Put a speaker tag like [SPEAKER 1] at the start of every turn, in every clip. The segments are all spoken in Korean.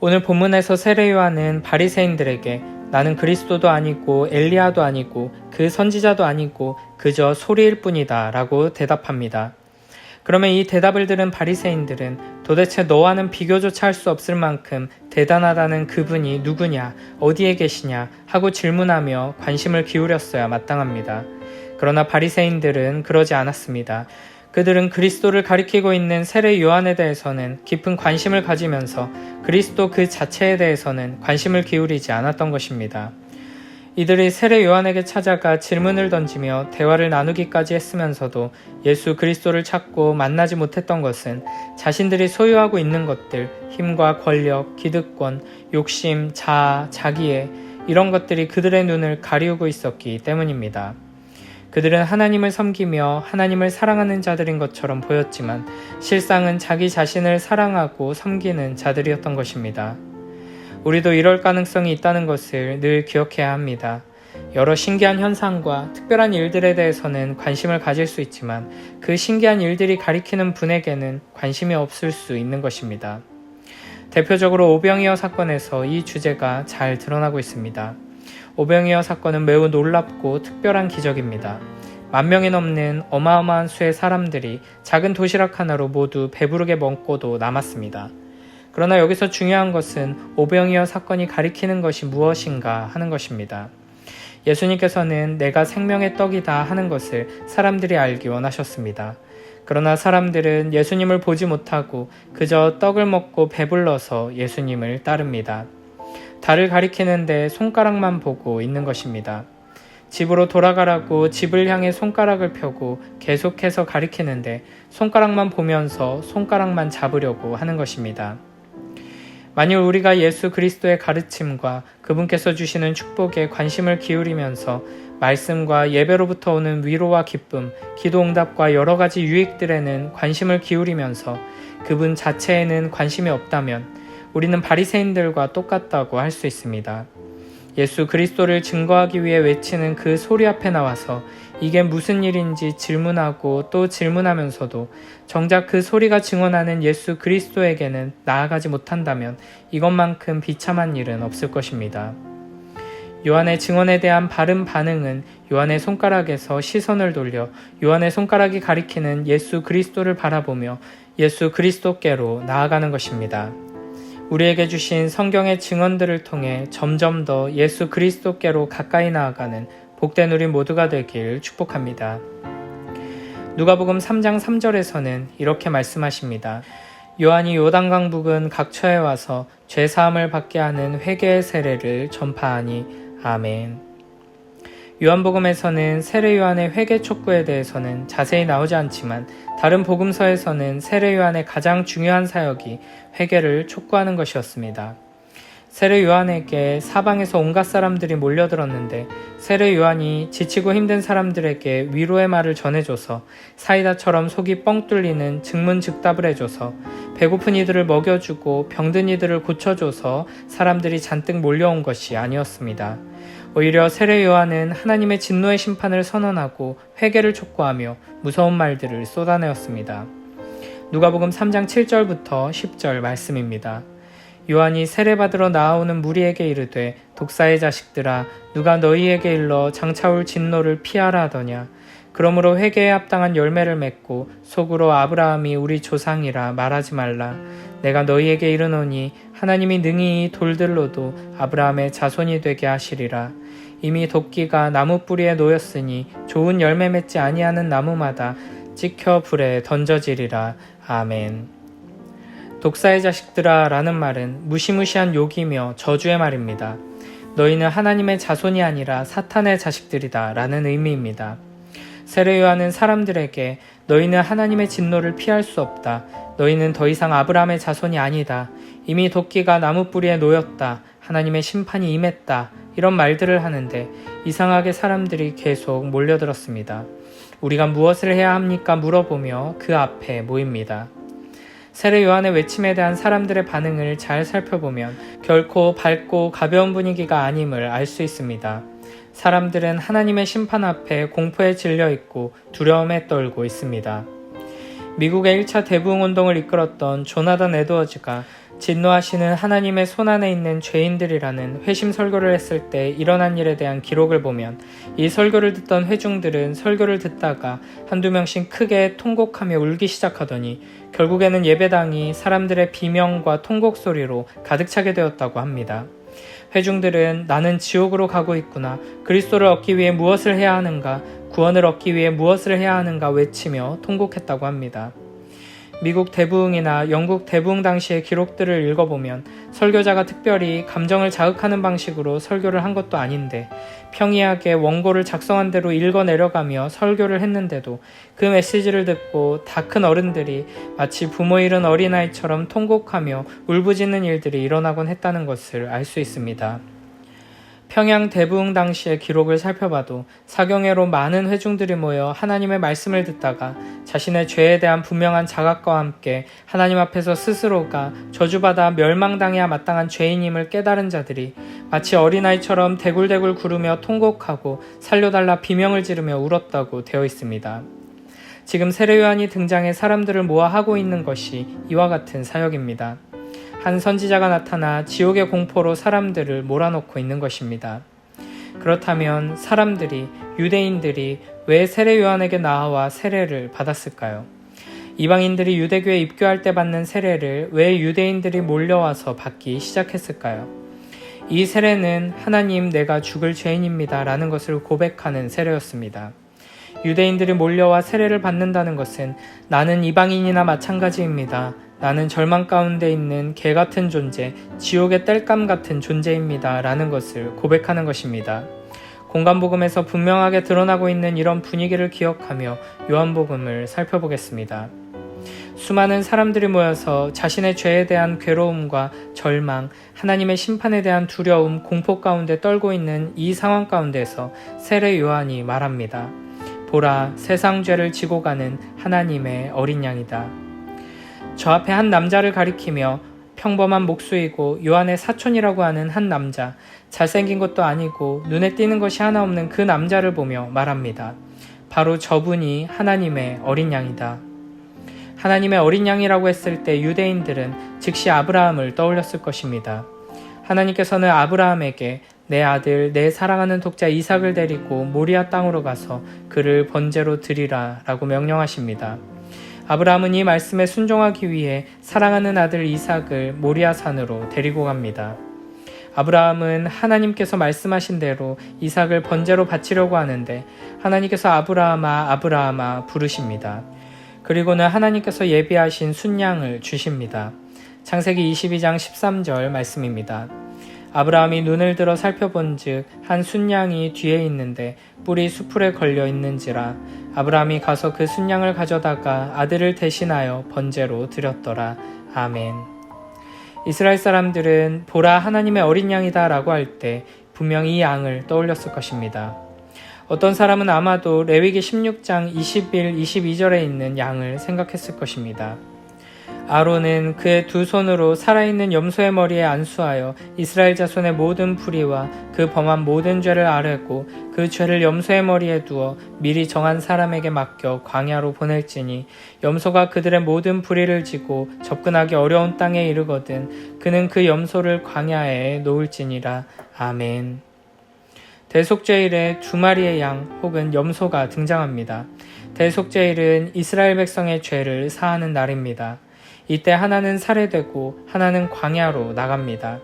[SPEAKER 1] 오늘 본문에서 세례 요한은 바리새인들에게 나는 그리스도도 아니고 엘리야도 아니고 그 선지자도 아니고 그저 소리일 뿐이다 라고 대답합니다. 그러면 이 대답을 들은 바리새인들은 도대체 너와는 비교조차 할 수 없을 만큼 대단하다는 그분이 누구냐, 어디에 계시냐 하고 질문하며 관심을 기울였어야 마땅합니다. 그러나 바리새인들은 그러지 않았습니다. 그들은 그리스도를 가리키고 있는 세례 요한에 대해서는 깊은 관심을 가지면서 그리스도 그 자체에 대해서는 관심을 기울이지 않았던 것입니다. 이들이 세례 요한에게 찾아가 질문을 던지며 대화를 나누기까지 했으면서도 예수 그리스도를 찾고 만나지 못했던 것은 자신들이 소유하고 있는 것들, 힘과 권력, 기득권, 욕심, 자아, 자기애 이런 것들이 그들의 눈을 가리우고 있었기 때문입니다. 그들은 하나님을 섬기며 하나님을 사랑하는 자들인 것처럼 보였지만 실상은 자기 자신을 사랑하고 섬기는 자들이었던 것입니다. 우리도 이럴 가능성이 있다는 것을 늘 기억해야 합니다. 여러 신기한 현상과 특별한 일들에 대해서는 관심을 가질 수 있지만 그 신기한 일들이 가리키는 분에게는 관심이 없을 수 있는 것입니다. 대표적으로 오병이어 사건에서 이 주제가 잘 드러나고 있습니다. 오병이어 사건은 매우 놀랍고 특별한 기적입니다. 10,000명이 넘는 어마어마한 수의 사람들이 작은 도시락 하나로 모두 배부르게 먹고도 남았습니다. 그러나 여기서 중요한 것은 오병이어 사건이 가리키는 것이 무엇인가 하는 것입니다. 예수님께서는 내가 생명의 떡이다 하는 것을 사람들이 알기 원하셨습니다. 그러나 사람들은 예수님을 보지 못하고 그저 떡을 먹고 배불러서 예수님을 따릅니다. 달을 가리키는데 손가락만 보고 있는 것입니다. 집으로 돌아가라고 집을 향해 손가락을 펴고 계속해서 가리키는데 손가락만 보면서 손가락만 잡으려고 하는 것입니다. 만일 우리가 예수 그리스도의 가르침과 그분께서 주시는 축복에 관심을 기울이면서 말씀과 예배로부터 오는 위로와 기쁨, 기도응답과 여러 가지 유익들에는 관심을 기울이면서 그분 자체에는 관심이 없다면 우리는 바리새인들과 똑같다고 할 수 있습니다. 예수 그리스도를 증거하기 위해 외치는 그 소리 앞에 나와서 이게 무슨 일인지 질문하고 또 질문하면서도 정작 그 소리가 증언하는 예수 그리스도에게는 나아가지 못한다면 이것만큼 비참한 일은 없을 것입니다. 요한의 증언에 대한 바른 반응은 요한의 손가락에서 시선을 돌려 요한의 손가락이 가리키는 예수 그리스도를 바라보며 예수 그리스도께로 나아가는 것입니다. 우리에게 주신 성경의 증언들을 통해 점점 더 예수 그리스도께로 가까이 나아가는 복된 우리 모두가 되길 축복합니다. 누가복음 3장 3절에서는 이렇게 말씀하십니다. 요한이 요단강 부근 각처에 와서 죄사함을 받게 하는 회개의 세례를 전파하니 아멘. 요한복음에서는 세례 요한의 회개 촉구에 대해서는 자세히 나오지 않지만 다른 복음서에서는 세례 요한의 가장 중요한 사역이 회개를 촉구하는 것이었습니다. 세례 요한에게 사방에서 온갖 사람들이 몰려들었는데 세례 요한이 지치고 힘든 사람들에게 위로의 말을 전해줘서 사이다처럼 속이 뻥 뚫리는 증문즉답을 해줘서 배고픈 이들을 먹여주고 병든 이들을 고쳐줘서 사람들이 잔뜩 몰려온 것이 아니었습니다. 오히려 세례 요한은 하나님의 진노의 심판을 선언하고 회개를 촉구하며 무서운 말들을 쏟아내었습니다. 누가복음 3장 7절부터 10절 말씀입니다. 요한이 세례받으러 나아오는 무리에게 이르되 독사의 자식들아 누가 너희에게 일러 장차올 진노를 피하라 하더냐. 그러므로 회개에 합당한 열매를 맺고 속으로 아브라함이 우리 조상이라 말하지 말라. 내가 너희에게 이르노니 하나님이 능히 이 돌들로도 아브라함의 자손이 되게 하시리라. 이미 도끼가 나무 뿌리에 놓였으니 좋은 열매 맺지 아니하는 나무마다 찍혀 불에 던져지리라. 아멘. 독사의 자식들아 라는 말은 무시무시한 욕이며 저주의 말입니다. 너희는 하나님의 자손이 아니라 사탄의 자식들이다 라는 의미입니다. 세례 요한은 사람들에게 너희는 하나님의 진노를 피할 수 없다. 너희는 더 이상 아브라함의 자손이 아니다. 이미 도끼가 나무 뿌리에 놓였다. 하나님의 심판이 임했다. 이런 말들을 하는데 이상하게 사람들이 계속 몰려들었습니다. 우리가 무엇을 해야 합니까? 물어보며 그 앞에 모입니다. 세례 요한의 외침에 대한 사람들의 반응을 잘 살펴보면 결코 밝고 가벼운 분위기가 아님을 알 수 있습니다. 사람들은 하나님의 심판 앞에 공포에 질려 있고 두려움에 떨고 있습니다. 미국의 1차 대부흥운동을 이끌었던 조나단 에드워즈가 진노하시는 하나님의 손안에 있는 죄인들이라는 회심 설교를 했을 때 일어난 일에 대한 기록을 보면 이 설교를 듣던 회중들은 설교를 듣다가 한두 명씩 크게 통곡하며 울기 시작하더니 결국에는 예배당이 사람들의 비명과 통곡 소리로 가득 차게 되었다고 합니다. 회중들은 나는 지옥으로 가고 있구나, 그리스도를 얻기 위해 무엇을 해야 하는가, 구원을 얻기 위해 무엇을 해야 하는가 외치며 통곡했다고 합니다. 미국 대부흥이나 영국 대부흥 당시의 기록들을 읽어보면 설교자가 특별히 감정을 자극하는 방식으로 설교를 한 것도 아닌데 평이하게 원고를 작성한 대로 읽어내려가며 설교를 했는데도 그 메시지를 듣고 다 큰 어른들이 마치 부모 잃은 어린아이처럼 통곡하며 울부짖는 일들이 일어나곤 했다는 것을 알 수 있습니다. 평양 대부흥 당시의 기록을 살펴봐도 사경회로 많은 회중들이 모여 하나님의 말씀을 듣다가 자신의 죄에 대한 분명한 자각과 함께 하나님 앞에서 스스로가 저주받아 멸망당해야 마땅한 죄인임을 깨달은 자들이 마치 어린아이처럼 대굴대굴 구르며 통곡하고 살려달라 비명을 지르며 울었다고 되어 있습니다. 지금 세례 요한이 등장해 사람들을 모아 하고 있는 것이 이와 같은 사역입니다. 한 선지자가 나타나 지옥의 공포로 사람들을 몰아넣고 있는 것입니다. 그렇다면 사람들이, 유대인들이 왜 세례 요한에게 나와 세례를 받았을까요? 이방인들이 유대교에 입교할 때 받는 세례를 왜 유대인들이 몰려와서 받기 시작했을까요? 이 세례는 하나님, 내가 죽을 죄인입니다 라는 것을 고백하는 세례였습니다. 유대인들이 몰려와 세례를 받는다는 것은 나는 이방인이나 마찬가지입니다, 나는 절망 가운데 있는 개 같은 존재, 지옥의 땔감 같은 존재입니다 라는 것을 고백하는 것입니다. 공간복음에서 분명하게 드러나고 있는 이런 분위기를 기억하며 요한복음을 살펴보겠습니다. 수많은 사람들이 모여서 자신의 죄에 대한 괴로움과 절망, 하나님의 심판에 대한 두려움, 공포 가운데 떨고 있는 이 상황 가운데서 세례 요한이 말합니다. 보라, 세상 죄를 지고 가는 하나님의 어린 양이다. 저 앞에 한 남자를 가리키며 평범한 목수이고 요한의 사촌이라고 하는 한 남자, 잘생긴 것도 아니고 눈에 띄는 것이 하나 없는 그 남자를 보며 말합니다. 바로 저분이 하나님의 어린 양이다. 하나님의 어린 양이라고 했을 때 유대인들은 즉시 아브라함을 떠올렸을 것입니다. 하나님께서는 아브라함에게 내 아들, 내 사랑하는 독자 이삭을 데리고 모리아 땅으로 가서 그를 번제로 드리라 라고 명령하십니다. 아브라함은 이 말씀에 순종하기 위해 사랑하는 아들 이삭을 모리아 산으로 데리고 갑니다. 아브라함은 하나님께서 말씀하신 대로 이삭을 번제로 바치려고 하는데 하나님께서 아브라함아, 아브라함아 부르십니다. 그리고는 하나님께서 예비하신 순양을 주십니다. 창세기 22장 13절 말씀입니다. 아브라함이 눈을 들어 살펴본즉 한 순양이 뒤에 있는데 뿔이 수풀에 걸려 있는지라 아브라함이 가서 그 순양을 가져다가 아들을 대신하여 번제로 드렸더라. 아멘. 이스라엘 사람들은 보라 하나님의 어린 양이다 라고 할 때 분명히 이 양을 떠올렸을 것입니다. 어떤 사람은 아마도 레위기 16장 21, 22절에 있는 양을 생각했을 것입니다. 아론은 그의 두 손으로 살아있는 염소의 머리에 안수하여 이스라엘 자손의 모든 불의와 그 범한 모든 죄를 아뢰고 그 죄를 염소의 머리에 두어 미리 정한 사람에게 맡겨 광야로 보낼지니 염소가 그들의 모든 불의를 지고 접근하기 어려운 땅에 이르거든 그는 그 염소를 광야에 놓을지니라. 아멘. 대속죄일에 두 마리의 양 혹은 염소가 등장합니다. 대속죄일은 이스라엘 백성의 죄를 사하는 날입니다. 이때 하나는 살해되고 하나는 광야로 나갑니다.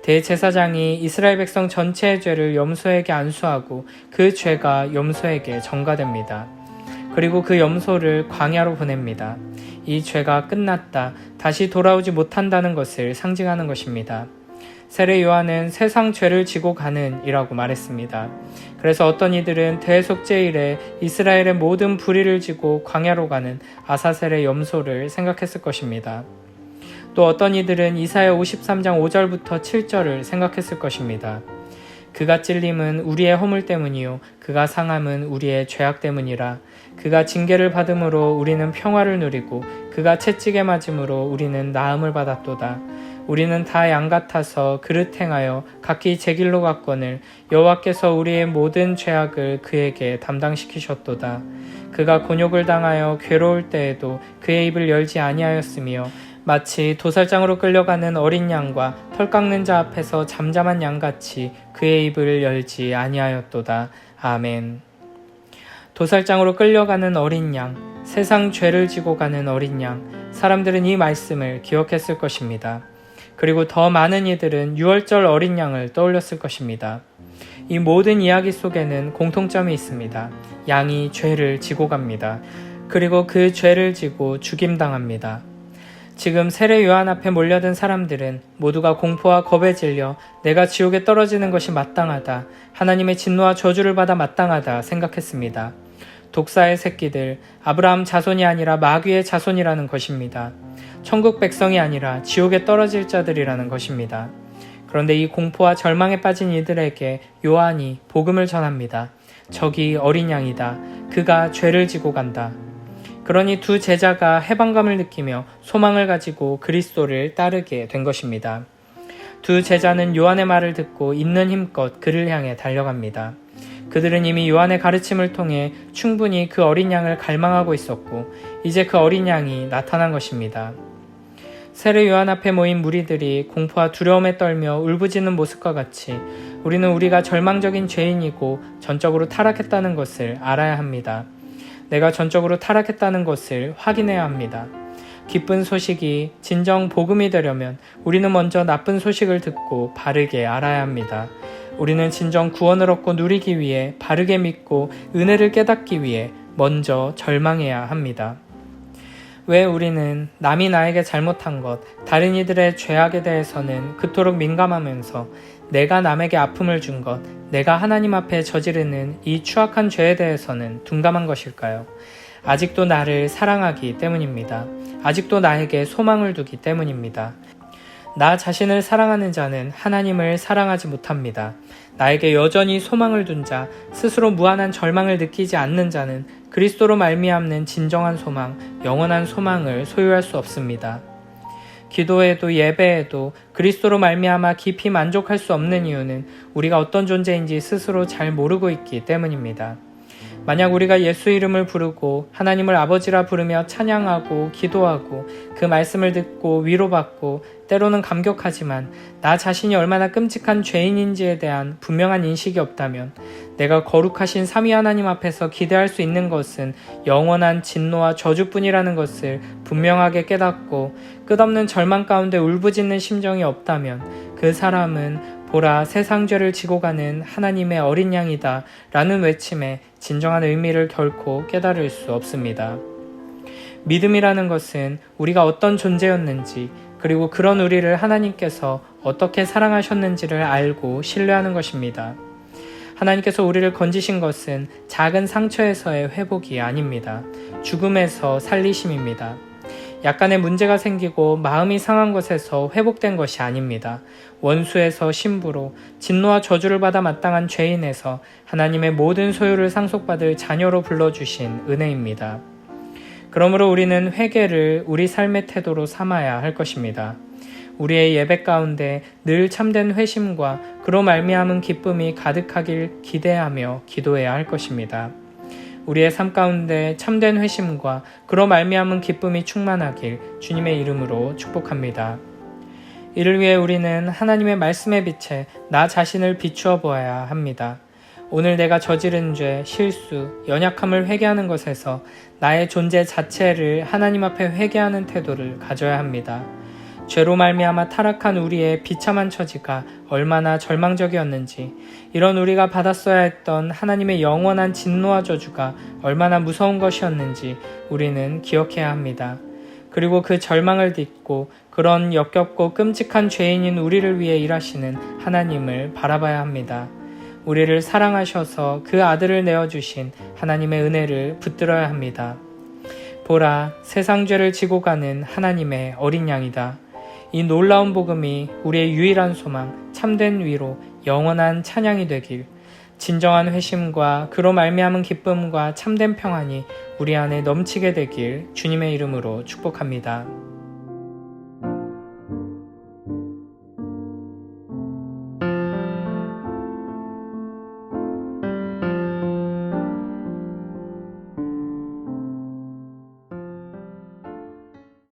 [SPEAKER 1] 대제사장이 이스라엘 백성 전체의 죄를 염소에게 안수하고 그 죄가 염소에게 전가됩니다. 그리고 그 염소를 광야로 보냅니다. 이 죄가 끝났다, 다시 돌아오지 못한다는 것을 상징하는 것입니다. 세례 요한은 세상 죄를 지고 가는 이라고 말했습니다. 그래서 어떤 이들은 대속죄일에 이스라엘의 모든 불의를 지고 광야로 가는 아사셀의 염소를 생각했을 것입니다. 또 어떤 이들은 이사야 53장 5절부터 7절을 생각했을 것입니다. 그가 찔림은 우리의 허물 때문이요 그가 상함은 우리의 죄악 때문이라. 그가 징계를 받음으로 우리는 평화를 누리고 그가 채찍에 맞음으로 우리는 나음을 받았도다. 우리는 다 양 같아서 그릇 행하여 각기 제 길로 갔거늘 여호와께서 우리의 모든 죄악을 그에게 담당시키셨도다. 그가 곤욕을 당하여 괴로울 때에도 그의 입을 열지 아니하였으며 마치 도살장으로 끌려가는 어린 양과 털 깎는 자 앞에서 잠잠한 양같이 그의 입을 열지 아니하였도다. 아멘. 도살장으로 끌려가는 어린 양, 세상 죄를 지고 가는 어린 양, 사람들은 이 말씀을 기억했을 것입니다. 그리고 더 많은 이들은 유월절 어린 양을 떠올렸을 것입니다. 이 모든 이야기 속에는 공통점이 있습니다. 양이 죄를 지고 갑니다. 그리고 그 죄를 지고 죽임당합니다. 지금 세례 요한 앞에 몰려든 사람들은 모두가 공포와 겁에 질려 내가 지옥에 떨어지는 것이 마땅하다, 하나님의 진노와 저주를 받아 마땅하다 생각했습니다. 독사의 새끼들, 아브라함 자손이 아니라 마귀의 자손이라는 것입니다. 천국 백성이 아니라 지옥에 떨어질 자들이라는 것입니다. 그런데 이 공포와 절망에 빠진 이들에게 요한이 복음을 전합니다. 저기 어린 양이다. 그가 죄를 지고 간다. 그러니 두 제자가 해방감을 느끼며 소망을 가지고 그리스도를 따르게 된 것입니다. 두 제자는 요한의 말을 듣고 있는 힘껏 그를 향해 달려갑니다. 그들은 이미 요한의 가르침을 통해 충분히 그 어린 양을 갈망하고 있었고 이제 그 어린 양이 나타난 것입니다. 세례 요한 앞에 모인 무리들이 공포와 두려움에 떨며 울부짖는 모습과 같이 우리는 우리가 절망적인 죄인이고 전적으로 타락했다는 것을 알아야 합니다. 내가 전적으로 타락했다는 것을 확인해야 합니다. 기쁜 소식이 진정 복음이 되려면 우리는 먼저 나쁜 소식을 듣고 바르게 알아야 합니다. 우리는 진정 구원을 얻고 누리기 위해 바르게 믿고 은혜를 깨닫기 위해 먼저 절망해야 합니다. 왜 우리는 남이 나에게 잘못한 것, 다른 이들의 죄악에 대해서는 그토록 민감하면서 내가 남에게 아픔을 준 것, 내가 하나님 앞에 저지르는 이 추악한 죄에 대해서는 둔감한 것일까요? 아직도 나를 사랑하기 때문입니다. 아직도 나에게 소망을 두기 때문입니다. 나 자신을 사랑하는 자는 하나님을 사랑하지 못합니다. 나에게 여전히 소망을 둔 자, 스스로 무한한 절망을 느끼지 않는 자는 그리스도로 말미암는 진정한 소망, 영원한 소망을 소유할 수 없습니다. 기도에도 예배에도 그리스도로 말미암아 깊이 만족할 수 없는 이유는 우리가 어떤 존재인지 스스로 잘 모르고 있기 때문입니다. 만약 우리가 예수 이름을 부르고 하나님을 아버지라 부르며 찬양하고 기도하고 그 말씀을 듣고 위로받고 때로는 감격하지만 나 자신이 얼마나 끔찍한 죄인인지에 대한 분명한 인식이 없다면 내가 거룩하신 삼위 하나님 앞에서 기대할 수 있는 것은 영원한 진노와 저주뿐이라는 것을 분명하게 깨닫고 끝없는 절망 가운데 울부짖는 심정이 없다면 그 사람은 보라 세상 죄를 지고 가는 하나님의 어린 양이다 라는 외침에 진정한 의미를 결코 깨달을 수 없습니다. 믿음이라는 것은 우리가 어떤 존재였는지 그리고 그런 우리를 하나님께서 어떻게 사랑하셨는지를 알고 신뢰하는 것입니다. 하나님께서 우리를 건지신 것은 작은 상처에서의 회복이 아닙니다. 죽음에서 살리심입니다. 약간의 문제가 생기고 마음이 상한 것에서 회복된 것이 아닙니다. 원수에서 신부로 진노와 저주를 받아 마땅한 죄인에서 하나님의 모든 소유를 상속받을 자녀로 불러주신 은혜입니다. 그러므로 우리는 회개를 우리 삶의 태도로 삼아야 할 것입니다. 우리의 예배 가운데 늘 참된 회심과 그로 말미암은 기쁨이 가득하길 기대하며 기도해야 할 것입니다. 우리의 삶 가운데 참된 회심과 그로 말미암은 기쁨이 충만하길 주님의 이름으로 축복합니다. 이를 위해 우리는 하나님의 말씀의 빛에 나 자신을 비추어 보아야 합니다. 오늘 내가 저지른 죄, 실수, 연약함을 회개하는 것에서 나의 존재 자체를 하나님 앞에 회개하는 태도를 가져야 합니다. 죄로 말미암아 타락한 우리의 비참한 처지가 얼마나 절망적이었는지, 이런 우리가 받았어야 했던 하나님의 영원한 진노와 저주가 얼마나 무서운 것이었는지 우리는 기억해야 합니다. 그리고 그 절망을 딛고 그런 역겹고 끔찍한 죄인인 우리를 위해 일하시는 하나님을 바라봐야 합니다. 우리를 사랑하셔서 그 아들을 내어주신 하나님의 은혜를 붙들어야 합니다. 보라, 세상 죄를 지고 가는 하나님의 어린 양이다. 이 놀라운 복음이 우리의 유일한 소망, 참된 위로, 영원한 찬양이 되길, 진정한 회심과 그로 말미암은 기쁨과 참된 평안이 우리 안에 넘치게 되길 주님의 이름으로 축복합니다.